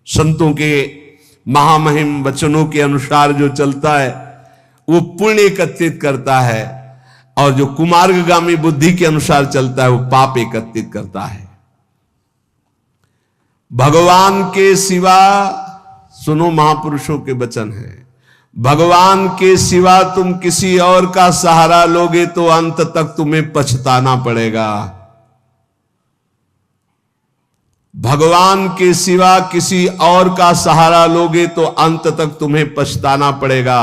संतों के महामहिम वचनों के अनुसार जो चलता है वो पुण्य एकत्रित करता है, और जो कुमार्गगामी बुद्धि के अनुसार चलता है वो पाप एकत्रित करता है। भगवान के सिवा, सुनो महापुरुषों के वचन है, भगवान के सिवा तुम किसी और का सहारा लोगे तो अंत तक तुम्हें पछताना पड़ेगा। भगवान के सिवा किसी और का सहारा लोगे तो अंत तक तुम्हें पछताना पड़ेगा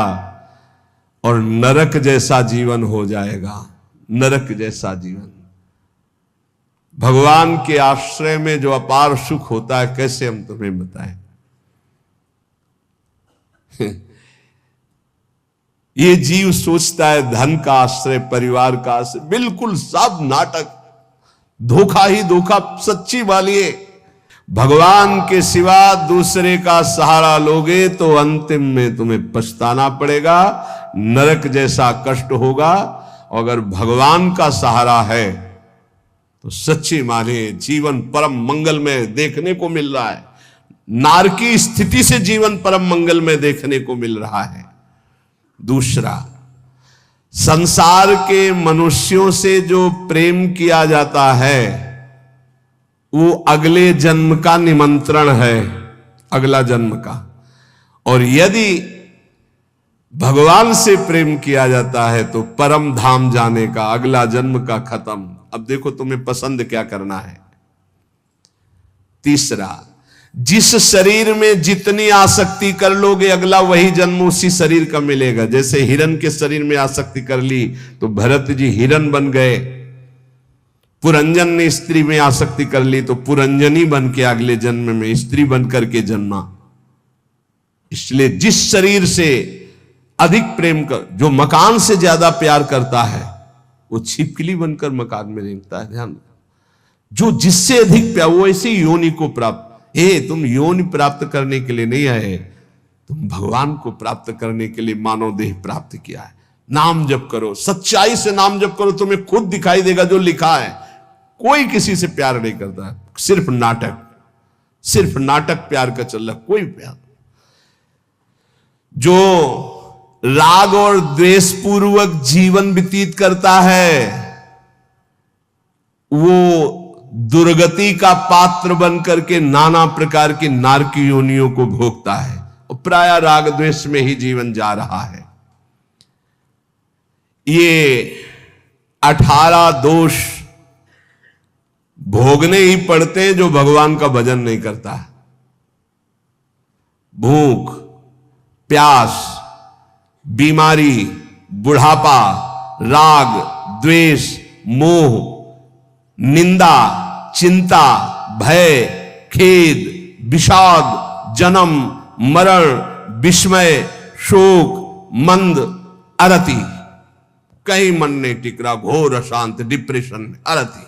और नरक जैसा जीवन हो जाएगा, नरक जैसा जीवन। भगवान के आश्रय में जो अपार सुख होता है, कैसे हम तुम्हें बताएं। ये जीव सोचता है धन का आश्रय, परिवार का आश्रय, बिल्कुल सब नाटक, धोखा ही धोखा, सच्ची वाली। भगवान के सिवा दूसरे का सहारा लोगे तो अंतिम में तुम्हें पछताना पड़ेगा, नरक जैसा कष्ट होगा। और अगर भगवान का सहारा है तो सच्ची माने जीवन परम मंगल में देखने को मिल रहा है। नारकी स्थिति से जीवन परम मंगल में देखने को मिल रहा है। दूसरा, संसार के मनुष्यों से जो प्रेम किया जाता है वो अगले जन्म का निमंत्रण है, अगला जन्म का। और यदि भगवान से प्रेम किया जाता है तो परम धाम जाने का, अगला जन्म का खत्म। अब देखो तुम्हें पसंद क्या करना है। तीसरा, जिस शरीर में जितनी आसक्ति कर लोगे अगला वही जन्म उसी शरीर का मिलेगा। जैसे हिरण के शरीर में आसक्ति कर ली तो भरत जी हिरण बन गए, पुरंजन ने स्त्री में आसक्ति कर ली तो पुरंजनी बन के अगले जन्म में स्त्री बन करके जन्मा। इसलिए जिस शरीर से अधिक प्रेम कर, जो मकान से ज्यादा प्यार करता है वो छिपकली बनकर मकान में रेंगता है। ध्यान, जो जिससे अधिक प्यार, वो ऐसे योनि को प्राप्त। तुम योनि प्राप्त करने के लिए नहीं आए, तुम भगवान को प्राप्त करने के लिए मानव देह प्राप्त किया है। नाम जप करो, सच्चाई से नाम जप करो, तुम्हें खुद दिखाई देगा जो लिखा है। कोई किसी से प्यार नहीं करता, सिर्फ नाटक, सिर्फ नाटक प्यार का चल रहा, कोई प्यार। जो राग और द्वेष पूर्वक जीवन व्यतीत करता है वो दुर्गति का पात्र बनकर के नाना प्रकार की नारकी योनियों को भोगता है और प्राय राग द्वेष में ही जीवन जा रहा है। ये 18 दोष भोगने ही पड़ते हैं जो भगवान का भजन नहीं करता। भूख, प्यास, बीमारी, बुढ़ापा, राग, द्वेष, मोह, निंदा, चिंता, भय, खेद, विषाद, जन्म, मरण, विस्मय, शोक, मंद, अरति, कहीं मन नहीं टिक रहा, घोर अशांत, डिप्रेशन में, अरति।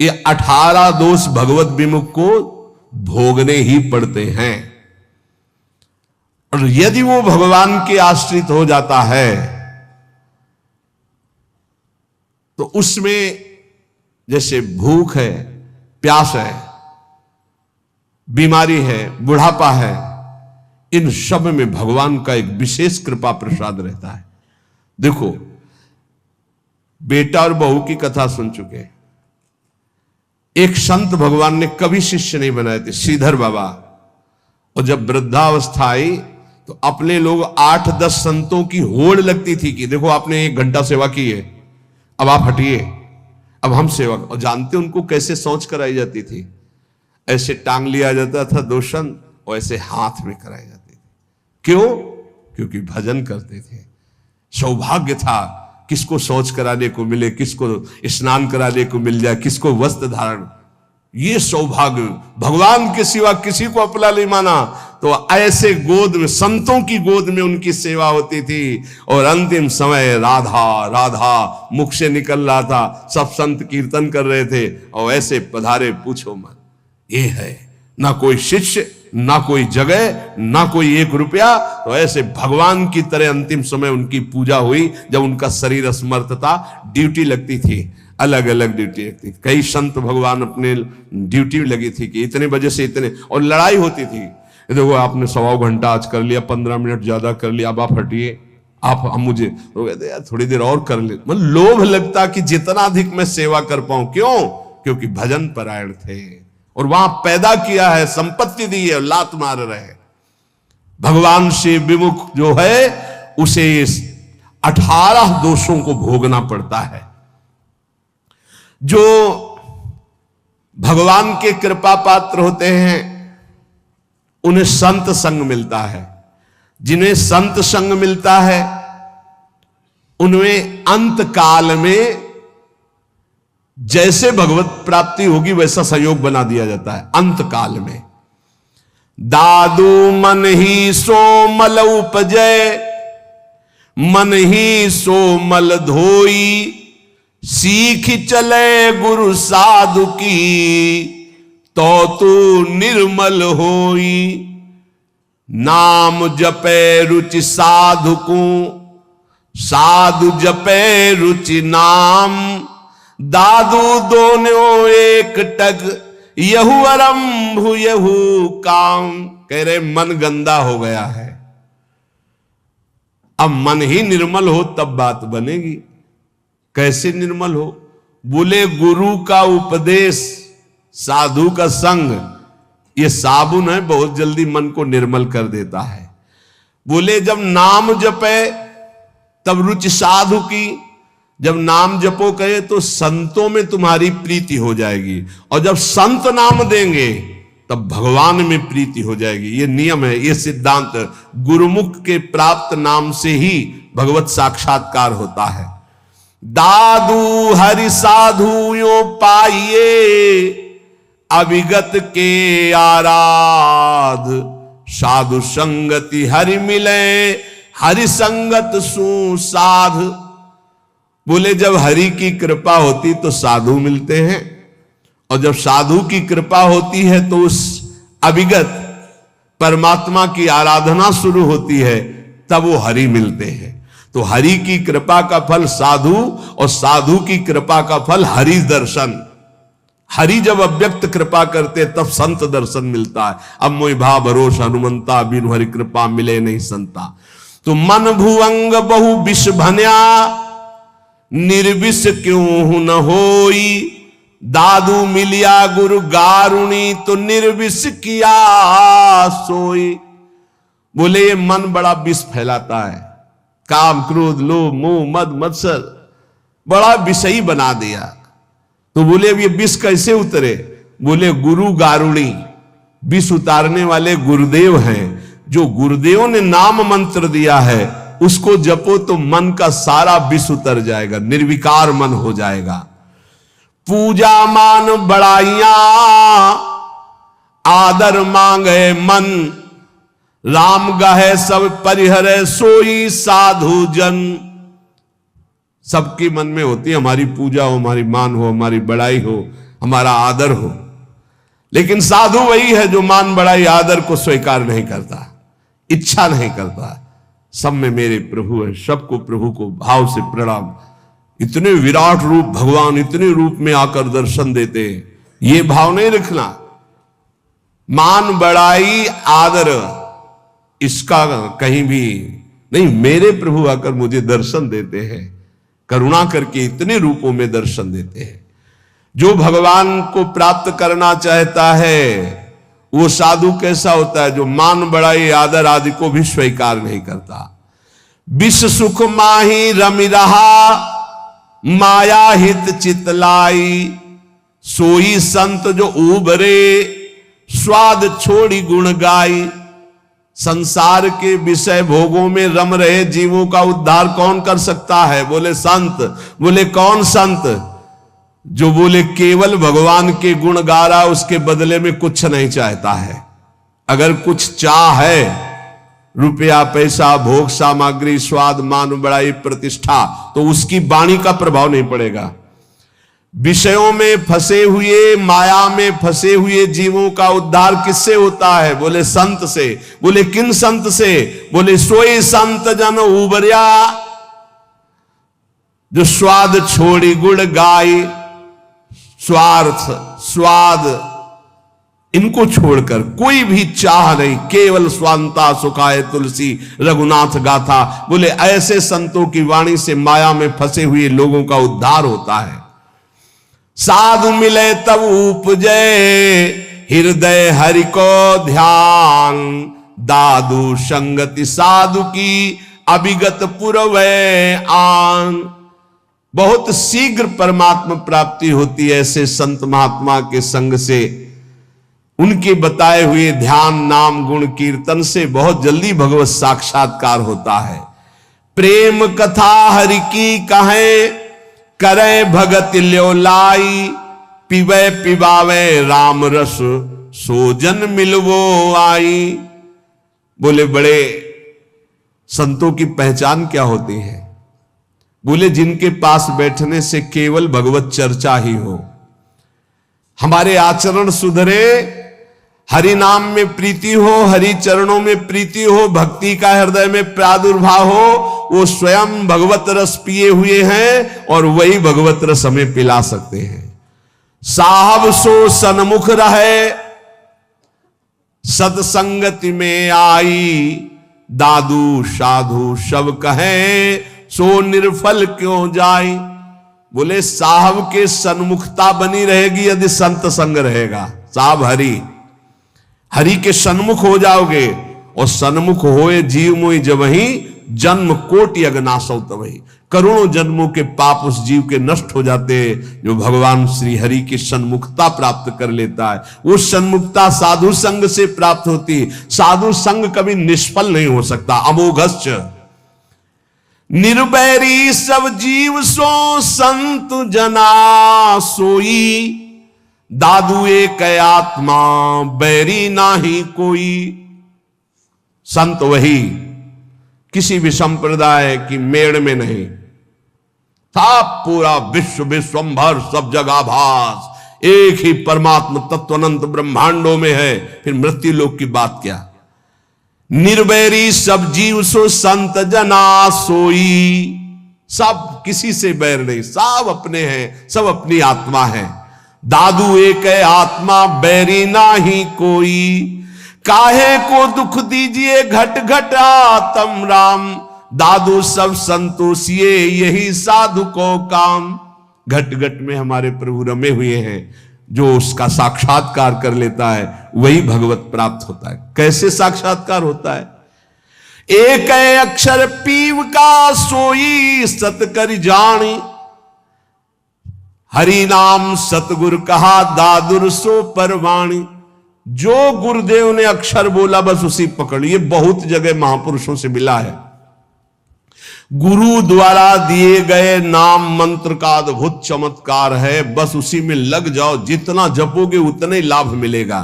ये 18 दोष भगवत विमुख को भोगने ही पड़ते हैं। और यदि वो भगवान के आश्रित हो जाता है तो उसमें जैसे भूख है, प्यास है, बीमारी है, बुढ़ापा है, इन सब में भगवान का एक विशेष कृपा प्रसाद रहता है। देखो, बेटा और बहू की कथा सुन चुके। एक संत भगवान ने कभी शिष्य नहीं बनाए थे, श्रीधर बाबा। और जब वृद्धावस्था आई तो अपने लोग 8-10 संतों की होड़ लगती थी कि देखो आपने 1 घंटा सेवा की है, अब आप हटिए, अब हम सेवा। और जानते उनको कैसे सोच कराई जाती थी? ऐसे टांग लिया जाता था 2 संत और ऐसे हाथ में कराई जाती थी। क्यों? क्योंकि भजन करते थे। सौभाग्य था किसको शौच कराने को मिले, किसको स्नान कराने को मिल जाए, किसको वस्त्र धारण। ये सौभाग्य, भगवान के सिवा किसी को अपना नहीं माना। तो ऐसे गोद में, संतों की गोद में उनकी सेवा होती थी। और अंतिम समय राधा राधा मुख से निकल रहा था, सब संत कीर्तन कर रहे थे और ऐसे पधारे, पूछो मत। ये है ना कोई शिष्य, ना कोई जगह, ना कोई 1 रुपया। तो ऐसे भगवान की तरह अंतिम समय उनकी पूजा हुई। जब उनका शरीर असमर्थ था, ड्यूटी लगती थी, अलग अलग ड्यूटी थी। कई संत भगवान अपने ड्यूटी लगी थी कि इतने बजे से इतने, और लड़ाई होती थी। देखो आपने 1.25 घंटा आज कर लिया, 15 मिनट ज्यादा कर लिया, अब आप हटिए, आप हम मुझे तो कहते यार थोड़ी देर और कर ले। मतलब लोभ लगता कि जितना अधिक मैं सेवा कर पाऊं। क्यों? क्योंकि भजन परायण थे और वहां पैदा किया है, संपत्ति दी है, लात मार रहे। भगवान से विमुख जो है उसे 18 दोषों को भोगना पड़ता है। जो भगवान के कृपा पात्र होते हैं उन्हें संत संग मिलता है। जिन्हें संत संग मिलता है उनमें अंत काल में जैसे भगवत प्राप्ति होगी वैसा संयोग बना दिया जाता है। अंत काल में दादू मन ही सो मल उपजय, मन ही सो मल धोई, सीख चले गुरु साधु की, तो तू निर्मल होई। नाम जपे रुचि साधु को, साधु जपे रुचि नाम, दादू दोनों एक टक, यहू आरंभ यहू काम। कह रहे मन गंदा हो गया है, अब मन ही निर्मल हो तब बात बनेगी। कैसे निर्मल हो? बोले गुरु का उपदेश, साधु का संग, ये साबुन है, बहुत जल्दी मन को निर्मल कर देता है। बोले जब नाम जपे तब रुचि साधु की, जब नाम जपो कहे तो संतों में तुम्हारी प्रीति हो जाएगी, और जब संत नाम देंगे तब भगवान में प्रीति हो जाएगी। ये नियम है, ये सिद्धांत। गुरुमुख के प्राप्त नाम से ही भगवत साक्षात्कार होता है। दादू हरि साधु यो पाइये, अविगत के आराध, साधु संगति हरि मिले, हरि संगत सुसाध। बोले जब हरि की कृपा होती तो साधु मिलते हैं, और जब साधु की कृपा होती है तो उस अविगत परमात्मा की आराधना शुरू होती है, तब वो हरि मिलते हैं। तो हरि की कृपा का फल साधु, और साधु की कृपा का फल हरि दर्शन। हरि जब अव्यक्त कृपा करते तब संत दर्शन मिलता है। अब मोहि भा भरोस हनुमंता, बिनु हरि कृपा मिले नहीं संता। तो मन भुवंग बहु विष भन्या, निर्विष क्यों न होई, दादू मिलिया गुरु गारुणी, तो निर्विष किया सोई। बोले ये मन बड़ा विष फैलाता है, काम क्रोध लोभ मोह मद मत्सर बड़ा विषयी बना दिया। तो बोले अब ये विष कैसे उतरे? बोले गुरु गारुणी, विष उतारने वाले गुरुदेव हैं। जो गुरुदेवों ने नाम मंत्र दिया है उसको जपो तो मन का सारा विष उतर जाएगा, निर्विकार मन हो जाएगा। पूजा मान बड़ाइया, आदर मांगे मन, राम गहे सब परिहरे, सोई साधु जन। सबके मन में होती है हमारी पूजा हो, हमारी मान हो, हमारी बड़ाई हो, हमारा आदर हो। लेकिन साधु वही है जो मान बड़ाई आदर को स्वीकार नहीं करता, इच्छा नहीं करता। सब में मेरे प्रभु है, सबको प्रभु को भाव से प्रणाम। इतने विराट रूप भगवान इतने रूप में आकर दर्शन देते हैं, ये भाव नहीं रखना। मान बड़ाई आदर इसका कहीं भी नहीं। मेरे प्रभु आकर मुझे दर्शन देते हैं, करुणा करके इतने रूपों में दर्शन देते हैं। जो भगवान को प्राप्त करना चाहता है वो साधु कैसा होता है? जो मान बड़ाई आदर आदि को भी स्वीकार नहीं करता। विश्व सुख माही रमि रहा, माया हित चितलाई, सोई संत जो उबरे, स्वाद छोड़ी गुण गाई। संसार के विषय भोगों में रम रहे जीवों का उद्धार कौन कर सकता है? बोले संत। बोले कौन संत? जो बोले केवल भगवान के गुण गा रहा, उसके बदले में कुछ नहीं चाहता है। अगर कुछ चाह है, रुपया पैसा भोग सामग्री स्वाद मान बड़ाई प्रतिष्ठा, तो उसकी वाणी का प्रभाव नहीं पड़ेगा। विषयों में फंसे हुए, माया में फंसे हुए जीवों का उद्धार किससे होता है? बोले संत से। बोले किन संत से? बोले सोई संत जन उबरिया। जो स्वाद छोड़ी गुण गाई, स्वार्थ स्वाद इनको छोड़कर कोई भी चाह नहीं, केवल स्वांता सुखाए तुलसी रघुनाथ गाथा। बोले ऐसे संतों की वाणी से माया में फंसे हुए लोगों का उद्धार होता है। साधु मिले तब उपजे हृदय हरि को ध्यान, दादु संगति साधु की अभिगत पुरवै आन। बहुत शीघ्र परमात्मा प्राप्ति होती है ऐसे संत महात्मा के संग से, उनके बताए हुए ध्यान नाम गुण कीर्तन से बहुत जल्दी भगवत साक्षात्कार होता है। प्रेम कथा हरि की कहे करे भगत ल्यो लाई, पिबे पिबावे राम रस सोजन मिलवो आई। बोले बड़े संतों की पहचान क्या होती है? बोले जिनके पास बैठने से केवल भगवत चर्चा ही हो, हमारे आचरण सुधरे, हरि नाम में प्रीति हो, हरि चरणों में प्रीति हो, भक्ति का हृदय में प्रादुर्भाव हो, वो स्वयं भगवत रस पिए हुए हैं और वही भगवत रस हमें पिला सकते हैं। साहब सो सन्मुख रहे सत्संगति में आई, दादू साधु सब कहे सो निर्फल क्यों जाई। बोले साहब के सन्मुखता बनी रहेगी यदि संत संग रहेगा। साहब हरि के सन्मुख हो जाओगे, और सन्मुख होए जीव मोहि जब ही जन्म कोटि अगनासौ तबहि। करोड़ों जन्मों के पाप उस जीव के नष्ट हो जाते हैं जो भगवान श्री हरि की सन्मुखता प्राप्त कर लेता है। वो सन्मुखता साधु संग से प्राप्त होती। साधु संग कभी निष्फल नहीं हो सकता। अमोघश्च निर्वैरी सब जीव सो संत जना सोई, दादू एक आत्मा बैरी नाही कोई। संत वही, किसी भी संप्रदाय की मेड़ में नहीं था, पूरा विश्व विश्वंभर सब जगह भास, एक ही परमात्मा तत्व अनंत ब्रह्मांडों में है। फिर मृत्यु लोक की बात क्या? निर्वैरी सब जीव सो संत जना सोई। सब किसी से बैर नहीं, सब अपने हैं, सब अपनी आत्मा है। दादू एक आत्मा बैरी नाही कोई, काहे को दुख दीजिए घट घट आत्म राम, दादू सब संतोषिए यही साधु को काम। घट घट में हमारे प्रभु रमे हुए हैं, जो उसका साक्षात्कार कर लेता है वही भगवत प्राप्त होता है। कैसे साक्षात्कार होता है? एक अक्षर पीव का सोई सत कर जानी, हरि नाम सतगुरु कहा दादुर सो परवाणी। जो गुरुदेव ने अक्षर बोला बस उसी पकड़। ये बहुत जगह महापुरुषों से मिला है। गुरु द्वारा दिए गए नाम मंत्र का अद्भुत चमत्कार है, बस उसी में लग जाओ, जितना जपोगे उतने लाभ मिलेगा।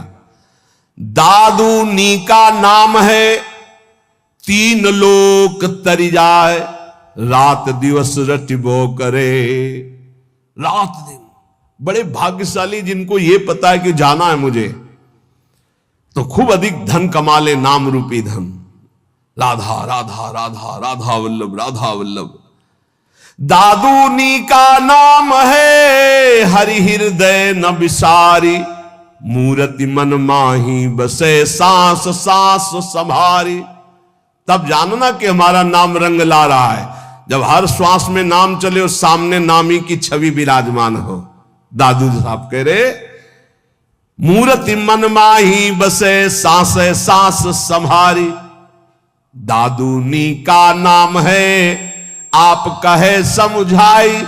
दादू नी का नाम है, तीन लोक तरी जाए, रात दिवस रटिबो करे। रात दिन बड़े भाग्यशाली जिनको ये पता है कि जाना है मुझे, तो खूब अधिक धन कमा ले, नाम रूपी धन। राधा राधा राधा राधा वल्लभ राधा वल्लभ। दादूनी का नाम है, हरि हृदय न विसारी, मूर्ति मन माही बसे सांस सांस संभारी। तब जानना कि हमारा नाम रंग ला रहा है, जब हर श्वास में नाम चले और सामने नामी की छवि विराजमान हो। दादू साहब कह रहे, मूर्ति मन माही बसे सांस सांस संभारी, दादूनी का नाम है आप कहे समझाई,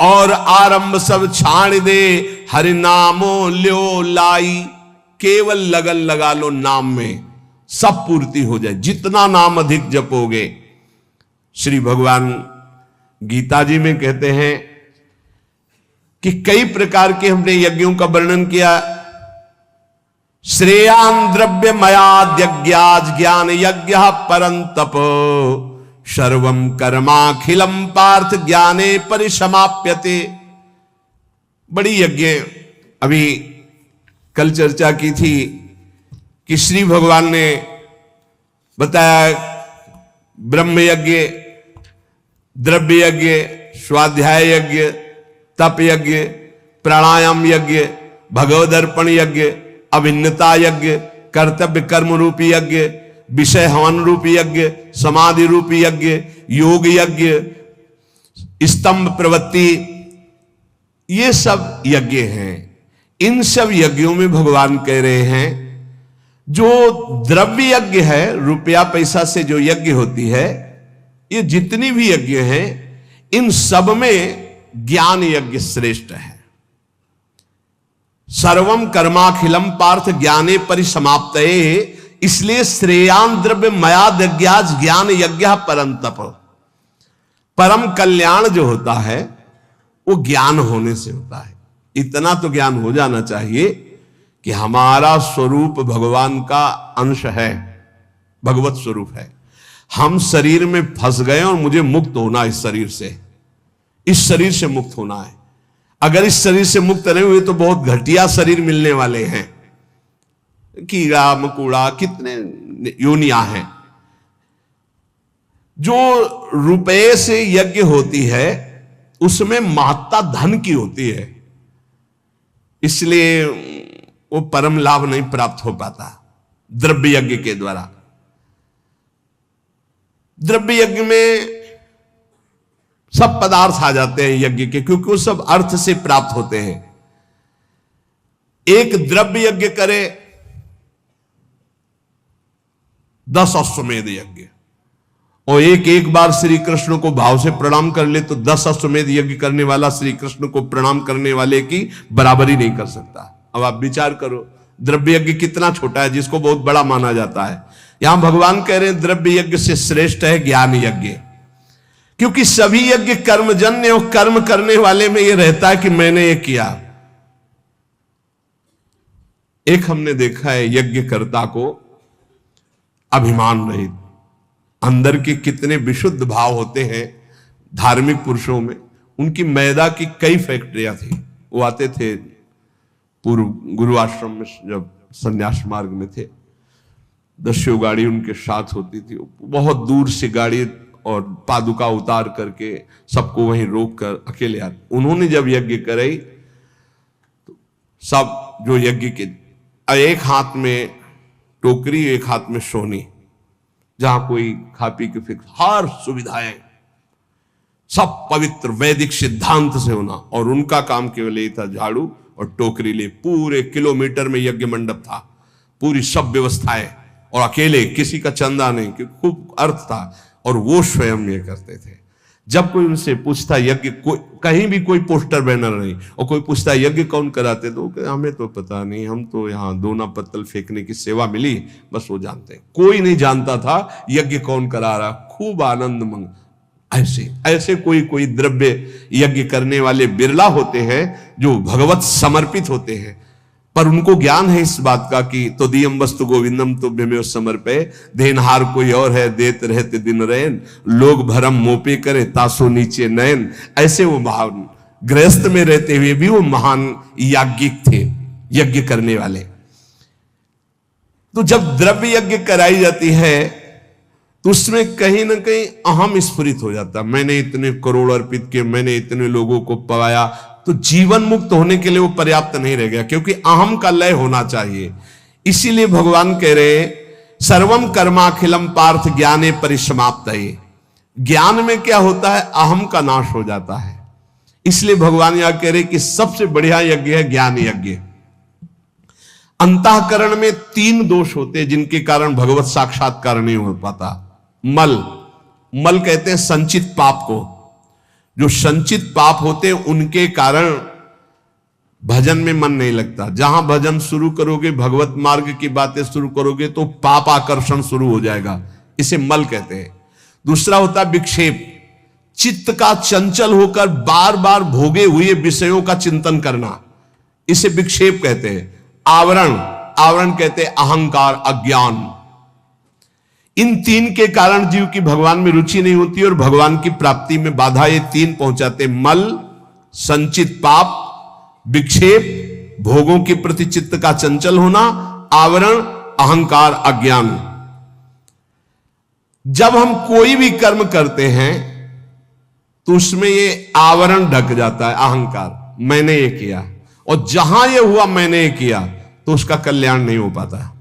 और आरंभ सब छाड़ दे हरि नामो ल्यो लाई। केवल लगन लगा लो नाम में, सब पूर्ति हो जाए। जितना नाम अधिक जपोगे, श्री भगवान गीता जी में कहते हैं कि कई प्रकार के हमने यज्ञों का वर्णन किया। श्रेयान द्रव्य मयाद्यज्ञाज ज्ञान यज्ञ परंतप, सर्वम कर्माखिलम पार्थ ज्ञाने परिसमाप्यते। बड़ी यज्ञ अभी कल चर्चा की थी कि श्री भगवान ने बताया ब्रह्म यज्ञ, द्रव्य यज्ञ, स्वाध्याय यज्ञ, तप यज्ञ, प्राणायाम यज्ञ, भगवदर्पण यज्ञ, अभिन्नता यज्ञ, कर्तव्य कर्म रूपी यज्ञ, विषय हवन रूपी यज्ञ, समाधि रूपी यज्ञ, योग यज्ञ, स्तंभ प्रवृत्ति, ये सब यज्ञ हैं। इन सब यज्ञों में भगवान कह रहे हैं जो द्रव्य यज्ञ है, रुपया पैसा से जो यज्ञ होती है, ये जितनी भी यज्ञ हैं इन सब में ज्ञान यज्ञ श्रेष्ठ है। सर्वम कर्माखिलम पार्थ ज्ञाने परिसमाप्तये, इसलिए श्रेयान द्रव्य मयाद यज्ञाज ज्ञान यज्ञ परम तप। परम कल्याण जो होता है वो ज्ञान होने से होता है। इतना तो ज्ञान हो जाना चाहिए कि हमारा स्वरूप भगवान का अंश है, भगवत स्वरूप है। हम शरीर में फंस गए और मुझे मुक्त होना, इस शरीर से मुक्त होना है। अगर इस शरीर से मुक्त नहीं हुए तो बहुत घटिया शरीर मिलने वाले हैं। कीड़ा मकोड़ा कितने योनियां हैं। जो रुपये से यज्ञ होती है उसमें महत्ता धन की होती है, इसलिए वो परम लाभ नहीं प्राप्त हो पाता द्रव्य यज्ञ के द्वारा। द्रव्य यज्ञ में सब पदार्थ आ जाते हैं यज्ञ के, क्योंकि वो सब अर्थ से प्राप्त होते हैं। एक द्रव्य यज्ञ करे 10 अश्वमेध यज्ञ, और एक बार श्री कृष्ण को भाव से प्रणाम कर ले तो 10 अश्वमेध यज्ञ करने वाला श्री कृष्ण को प्रणाम करने वाले की बराबरी नहीं कर सकता। अब आप विचार करो द्रव्य यज्ञ कितना छोटा है जिसको बहुत बड़ा माना जाता है। यहां भगवान कह रहे हैं द्रव्य यज्ञ से श्रेष्ठ है ज्ञान यज्ञ, क्योंकि सभी यज्ञ कर्मजन्य और कर्म करने वाले में यह रहता है कि मैंने ये किया। एक हमने देखा है यज्ञकर्ता को अभिमान रहित, अंदर के कितने विशुद्ध भाव होते हैं धार्मिक पुरुषों में। उनकी मैदा की कई फैक्ट्रियां थी। वो आते थे पूर्व गुरु आश्रम में, जब संन्यास मार्ग में थे, 10 गाड़ी उनके साथ होती थी। बहुत दूर से गाड़ी और पादुका उतार करके सबको वहीं रोक कर अकेले आते। उन्होंने जब यज्ञ कराई तो सब जो यज्ञ के, एक हाथ में टोकरी, एक हाथ में सोनी, जहां कोई खा पी के फिर हर सुविधाएं सब पवित्र वैदिक सिद्धांत से होना, और उनका काम केवल यही था झाड़ू और टोकरी ले। पूरे किलोमीटर में यज्ञ मंडप था, पूरी सब व्यवस्थाएं, और अकेले, किसी का चंदा नहीं, क्योंकि खूब अर्थ था, और वो स्वयं ये करते थे। जब कोई उनसे पूछता यज्ञ, कहीं भी कोई पोस्टर बैनर नहीं, और कोई पूछता यज्ञ कौन कराते, तो हमें तो पता नहीं, हम तो यहाँ दोना पत्तल फेंकने की सेवा मिली, बस वो जानते हैं। कोई नहीं जानता था यज्ञ कौन करा रहा। खूब आनंद मंग ऐसे कोई द्रव्य यज्ञ करने वाले बिरला होते हैं जो भगवत समर्पित होते हैं, पर उनको ज्ञान है इस बात का कि तो दियम वस्तु गोविंदम तो भ्यमेव समर्पे, देनहार कोई और है देत रहते दिन रैन, लोग भरम मोपे करे तासो नीचे नयन। ऐसे वो महान गृहस्थ में रहते हुए भी वो महान याज्ञिक थे, यज्ञ करने वाले। तो जब द्रव्य यज्ञ कराई जाती है तो उसमें कहीं ना कहीं अहम स्फुरित हो जाता। मैंने इतने करोड़ अर्पित किए, मैंने इतने लोगों को पाया, तो जीवन मुक्त होने के लिए वो पर्याप्त नहीं रह गया, क्योंकि अहम का लय होना चाहिए। इसीलिए भगवान कह रहे सर्वम कर्माखिलम पार्थ ज्ञाने परिसमाप्तये। ज्ञान में क्या होता है, अहम का नाश हो जाता है। इसलिए भगवान यहां कह रहे कि सबसे बढ़िया यज्ञ है ज्ञान यज्ञ। अंतःकरण में 3 दोष होते हैं जिनके कारण भगवत साक्षात्कार नहीं हो पाता। मल कहते हैं संचित पाप को। जो संचित पाप होते हैं उनके कारण भजन में मन नहीं लगता। जहां भजन शुरू करोगे, भगवत मार्ग की बातें शुरू करोगे, तो पाप आकर्षण शुरू हो जाएगा। इसे मल कहते हैं। दूसरा होता है विक्षेप, चित्त का चंचल होकर बार बार भोगे हुए विषयों का चिंतन करना, इसे विक्षेप कहते हैं। आवरण कहते हैं अहंकार, अज्ञान। इन 3 के कारण जीव की भगवान में रुचि नहीं होती और भगवान की प्राप्ति में बाधा ये 3 पहुंचाते। मल, संचित पाप, विक्षेप, भोगों के प्रति चित्त का चंचल होना, आवरण, अहंकार, अज्ञान। जब हम कोई भी कर्म करते हैं तो उसमें ये आवरण ढक जाता है अहंकार, मैंने ये किया, और जहां ये हुआ मैंने ये किया तो उसका कल्याण नहीं हो पाता।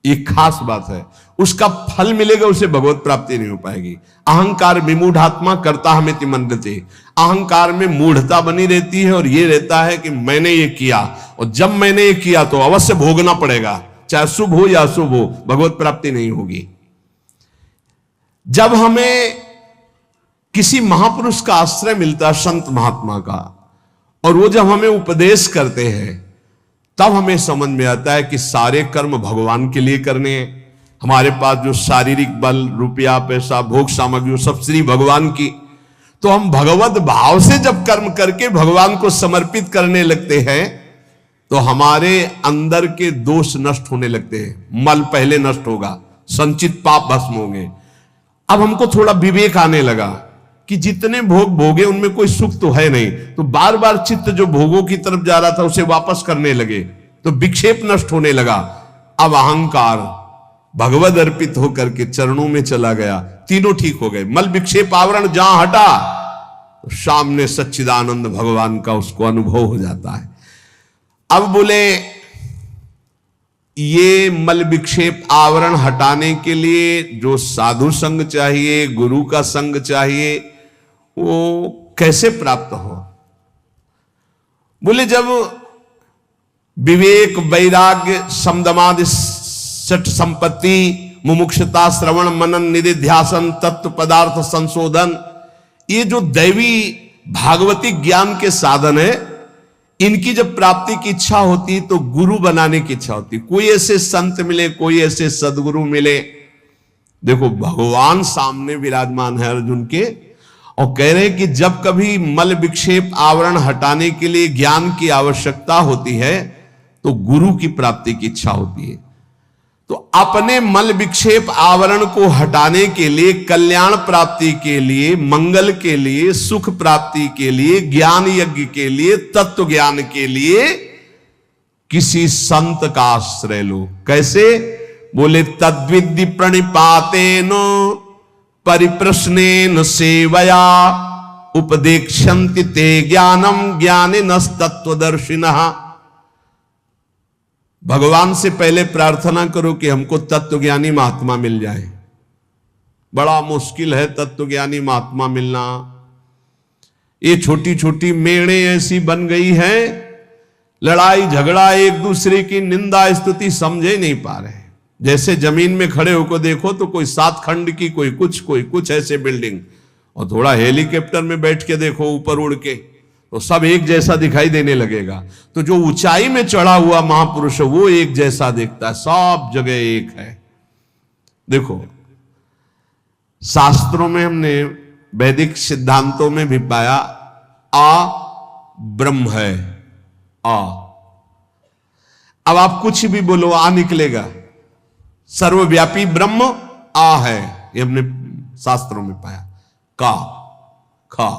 ये खास बात है, उसका फल मिलेगा, उसे भगवत प्राप्ति नहीं हो पाएगी। अहंकार विमूढ़ात्मा कर्ता हमेति मन्यते, अहंकार में मूढ़ता बनी रहती है और ये रहता है कि मैंने ये किया, और जब मैंने ये किया तो अवश्य भोगना पड़ेगा, चाहे शुभ हो या अशुभ हो, भगवत प्राप्ति नहीं होगी। जब हमें किसी महापुरुष का आश्रय मिलता है, संत महात्मा का, और वो जब हमें उपदेश करते हैं, तब हमें समझ में आता है कि सारे कर्म भगवान के लिए करने हैं। हमारे पास जो शारीरिक बल, रुपया, पैसा, भोग सामग्री, सब श्री भगवान की, तो हम भगवत भाव से जब कर्म करके भगवान को समर्पित करने लगते हैं तो हमारे अंदर के दोष नष्ट होने लगते हैं, मल पहले नष्ट होगा, संचित पाप भस्म होंगे। अब हमको थोड़ा विवेक आने लगा कि जितने भोग भोगे उनमें कोई सुख तो है नहीं, तो बार बार चित्त जो भोगों की तरफ जा रहा था उसे वापस करने लगे, तो विक्षेप नष्ट होने लगा। अब अहंकार भगवद अर्पित होकर के चरणों में चला गया, तीनों ठीक हो गए। मल विक्षेप आवरण जहां हटा तो सामने सच्चिदानंद भगवान का उसको अनुभव हो जाता है। अब बोले ये मल विक्षेप आवरण हटाने के लिए जो साधु संग चाहिए, गुरु का संग चाहिए, वो कैसे प्राप्त हो? बोले जब विवेक, वैराग्य, समदमादि सठ संपत्ति, मुमुक्षता, श्रवण, मनन, निधिध्यासन, तत्व पदार्थ संशोधन, ये जो दैवी भागवती ज्ञान के साधन है, इनकी जब प्राप्ति की इच्छा होती तो गुरु बनाने की इच्छा होती। कोई ऐसे संत मिले, कोई ऐसे सदगुरु मिले। देखो भगवान सामने विराजमान है अर्जुन के, और कह रहे हैं कि जब कभी मल विक्षेप आवरण हटाने के लिए ज्ञान की आवश्यकता होती है तो गुरु की प्राप्ति की इच्छा होती है। तो अपने मल विक्षेप आवरण को हटाने के लिए, कल्याण प्राप्ति के लिए, मंगल के लिए, सुख प्राप्ति के लिए, ज्ञान यज्ञ के लिए, तत्व ज्ञान के लिए किसी संत का आश्रय लो। कैसे? बोले तद्विद्धि प्रणिपातेन परिप्रश्नेन सेवया उपदेक्षन्ति ते ज्ञानम ज्ञानिनस्तत्वदर्शिनः। भगवान से पहले प्रार्थना करो कि हमको तत्वज्ञानी महात्मा मिल जाए। बड़ा मुश्किल है तत्वज्ञानी महात्मा मिलना। ये छोटी छोटी मेड़े ऐसी बन गई हैं, लड़ाई झगड़ा, एक दूसरे की निंदा स्तुति समझे नहीं पा रहे। जैसे जमीन में खड़े होकर देखो तो कोई 7 खंड की, कोई कुछ ऐसे बिल्डिंग, और थोड़ा हेलीकॉप्टर में बैठ के देखो ऊपर उड़ के, तो सब एक जैसा दिखाई देने लगेगा। तो जो ऊंचाई में चढ़ा हुआ महापुरुष है वो एक जैसा दिखता है, सब जगह एक है। देखो शास्त्रों में हमने, वैदिक सिद्धांतों में भी पाया, आ ब्रह्म है, आ। अब आप कुछ भी बोलो आ निकलेगा। सर्वव्यापी ब्रह्म आ है, ये हमने शास्त्रों में पाया। का, खा,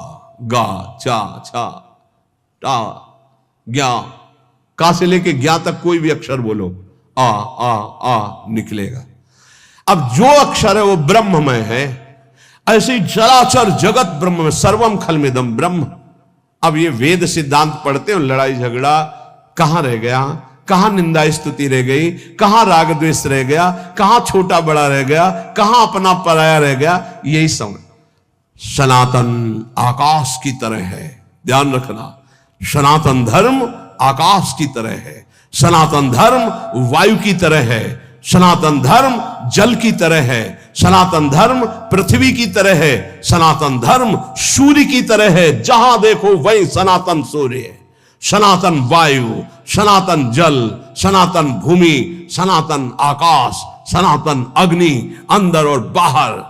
गा, चा, छा, टा, ज्ञा, का से लेके ज्ञा तक कोई भी अक्षर बोलो, आ निकलेगा। अब जो अक्षर है वो ब्रह्ममय है। ऐसे ही चराचर जगत ब्रह्म में, सर्वम खलमिदम ब्रह्म। अब ये वेद सिद्धांत पढ़ते हो, लड़ाई झगड़ा कहां रह गया, कहां निंदा स्तुति रह गई, कहां राग द्वेष रह गया, कहां छोटा बड़ा रह गया, कहां अपना पराया रह गया। यही समझ, सनातन आकाश की तरह है, ध्यान रखना। सनातन धर्म आकाश की तरह है, सनातन धर्म वायु की तरह है, सनातन धर्म जल की तरह है, सनातन धर्म पृथ्वी की तरह है, सनातन धर्म सूर्य की तरह है। जहां देखो वही सनातन सूर्य है, सनातन वायु, सनातन जल, सनातन भूमि, सनातन आकाश, सनातन अग्नि, अंदर और बाहर,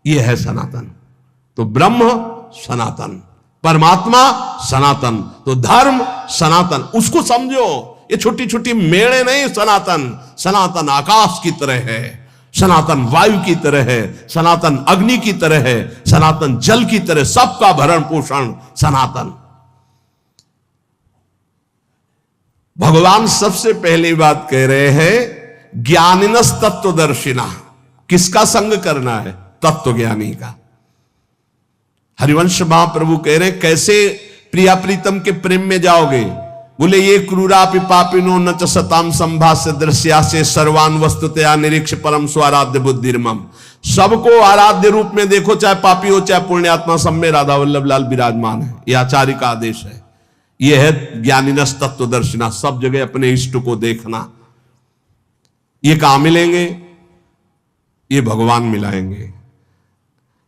यह है सनातन। तो ब्रह्म सनातन, परमात्मा सनातन, तो धर्म सनातन। उसको समझो, ये छोटी छोटी मेड़े नहीं। सनातन, सनातन आकाश की तरह है, सनातन वायु की तरह है, सनातन अग्नि की तरह है, सनातन जल की तरह, सबका भरण पोषण सनातन। भगवान सबसे पहली बात कह रहे हैं, ज्ञानिनस तत्वदर्शिना। किसका संग करना है? तत्वज्ञानी का। हरिवंश महाप्रभु कह रहे कैसे प्रिया प्रीतम के प्रेम में जाओगे? बोले ये क्रूरापि पापिनो न च सताम संभाष्य दृश्या से सर्वान वस्तुतया निरीक्ष परम स्वाराध्य बुद्धिर्मम। सबको आराध्य रूप में देखो, चाहे पापी हो चाहे पुण्यात्मा, सब में राधा वल्लभ लाल विराजमान है। यह आचार्य का आदेश है। यह है ज्ञानिनस तत्वदर्शिना, सब जगह अपने इष्ट को देखना। ये कहां मिलेंगे? ये भगवान मिलाएंगे।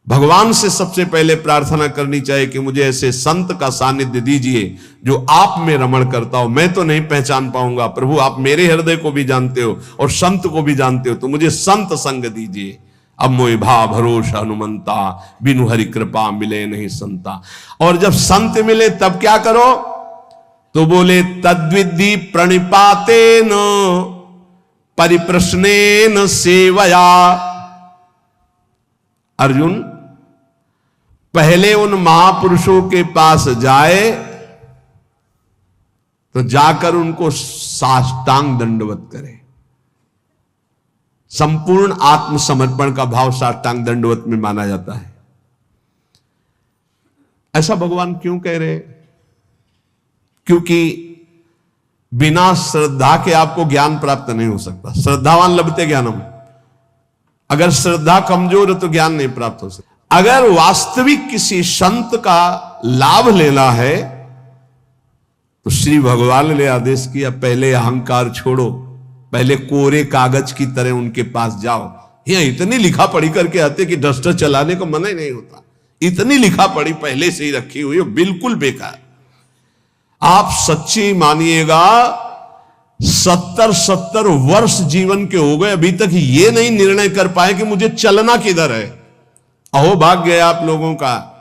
भगवान से सबसे पहले प्रार्थना करनी चाहिए कि मुझे ऐसे संत का सानिध्य दीजिए जो आप में रमण करता हो। मैं तो नहीं पहचान पाऊंगा प्रभु, आप मेरे हृदय को भी जानते हो और संत को भी जानते हो, तो मुझे संत संग दीजिए। अब मोहि भा भरोसा हनुमंता, बिनु हरि कृपा मिले नहीं संता। और जब संत मिले तब क्या करो? तो बोले तद्विधि प्रणिपातेन परिप्रश्नेन सेवया। अर्जुन पहले उन महापुरुषों के पास जाए तो जाकर उनको साष्टांग दंडवत करे। संपूर्ण आत्मसमर्पण का भाव साष्टांग दंडवत में माना जाता है। ऐसा भगवान क्यों कह रहे? क्योंकि बिना श्रद्धा के आपको ज्ञान प्राप्त नहीं हो सकता। श्रद्धावान लभते ज्ञानम। अगर श्रद्धा कमजोर है तो ज्ञान नहीं प्राप्त हो सकता। अगर वास्तविक किसी संत का लाभ लेना है तो श्री भगवान ने आदेश किया, पहले अहंकार छोड़ो, पहले कोरे कागज की तरह उनके पास जाओ। यह इतनी लिखा पढ़ी करके आते कि डस्टर चलाने को मना ही नहीं होता। इतनी लिखा पढ़ी पहले से ही रखी हुई है, बिल्कुल बेकार। आप सच्ची मानिएगा 70 वर्ष जीवन के हो गए, अभी तक ये नहीं निर्णय कर पाए कि मुझे चलना किधर है। अहो भाग्य आप लोगों का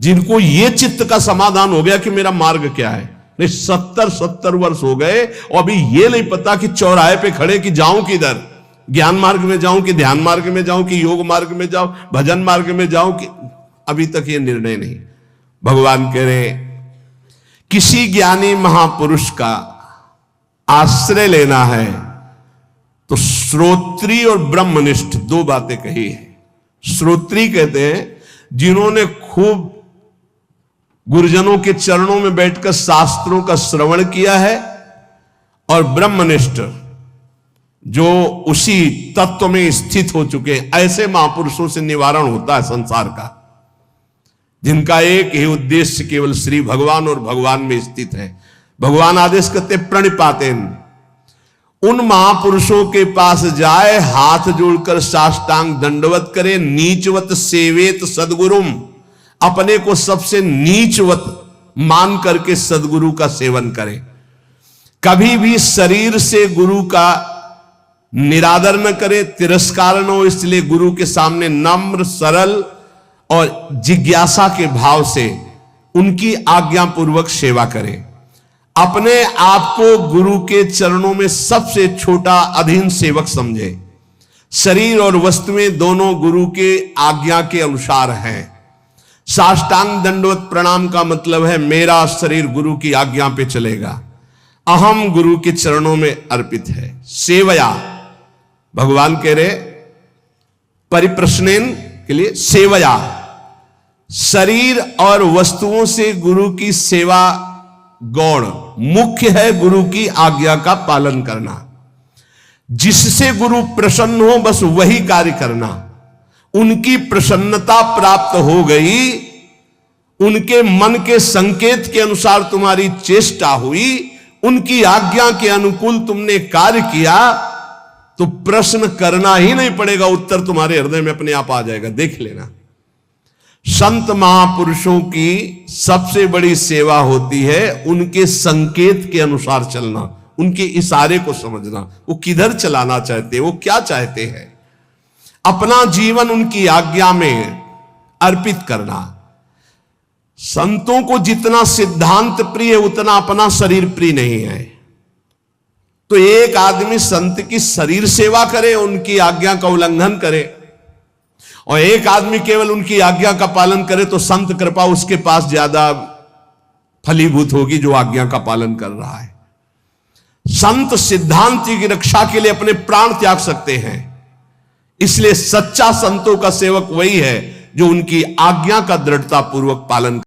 जिनको ये चित्त का समाधान हो गया कि मेरा मार्ग क्या है। नहीं, 70 वर्ष हो गए और अभी ये नहीं पता कि चौराहे पे खड़े कि जाऊं किधर, ज्ञान मार्ग में जाऊं कि ध्यान मार्ग में जाऊं कि योग मार्ग में जाऊं, भजन मार्ग में जाऊं कि, अभी तक ये निर्णय नहीं। भगवान कह रहे किसी ज्ञानी महापुरुष का आश्रय लेना है तो श्रोत्री और ब्रह्मनिष्ठ दो बातें कही है। श्रोत्री कहते हैं जिन्होंने खूब गुरुजनों के चरणों में बैठकर शास्त्रों का श्रवण किया है, और ब्रह्मनिष्ठ जो उसी तत्व में स्थित हो चुके हैं। ऐसे महापुरुषों से निवारण होता है संसार का, जिनका एक ही उद्देश्य केवल श्री भगवान और भगवान में स्थित है। भगवान आदेश करते प्रणिपातेन, उन महापुरुषों के पास जाए, हाथ जोड़कर साष्टांग दंडवत करे, नीचवत सेवेत सदगुरुम, अपने को सबसे नीचवत मान करके सदगुरु का सेवन करे। कभी भी शरीर से गुरु का निरादर न करे, तिरस्कार न हो, इसलिए गुरु के सामने नम्र सरल और जिज्ञासा के भाव से उनकी आज्ञा पूर्वक सेवा करे। अपने आप को गुरु के चरणों में सबसे छोटा अधीन सेवक समझे। शरीर और वस्तुएं दोनों गुरु के आज्ञा के अनुसार हैं। साष्टांग दंडवत प्रणाम का मतलब है मेरा शरीर गुरु की आज्ञा पे चलेगा, अहम गुरु के चरणों में अर्पित है। सेवया, भगवान कह रहे परिप्रश्नेन के लिए सेवया, शरीर और वस्तुओं से गुरु की सेवा गौण, मुख्य है गुरु की आज्ञा का पालन करना। जिससे गुरु प्रसन्न हो बस वही कार्य करना। उनकी प्रसन्नता प्राप्त हो गई, उनके मन के संकेत के अनुसार तुम्हारी चेष्टा हुई, उनकी आज्ञा के अनुकूल तुमने कार्य किया, तो प्रश्न करना ही नहीं पड़ेगा, उत्तर तुम्हारे हृदय में अपने आप आ जाएगा। देख लेना, संत महापुरुषों की सबसे बड़ी सेवा होती है उनके संकेत के अनुसार चलना, उनके इशारे को समझना, वो किधर चलाना चाहते हैं, वो क्या चाहते हैं, अपना जीवन उनकी आज्ञा में अर्पित करना। संतों को जितना सिद्धांत प्रिय है उतना अपना शरीर प्रिय नहीं है। तो एक आदमी संत की शरीर सेवा करे, उनकी आज्ञा का उल्लंघन करे, और एक आदमी केवल उनकी आज्ञा का पालन करे, तो संत कृपा उसके पास ज्यादा फलीभूत होगी जो आज्ञा का पालन कर रहा है। संत सिद्धांत की रक्षा के लिए अपने प्राण त्याग सकते हैं। इसलिए सच्चा संतों का सेवक वही है जो उनकी आज्ञा का दृढ़ता पूर्वक पालन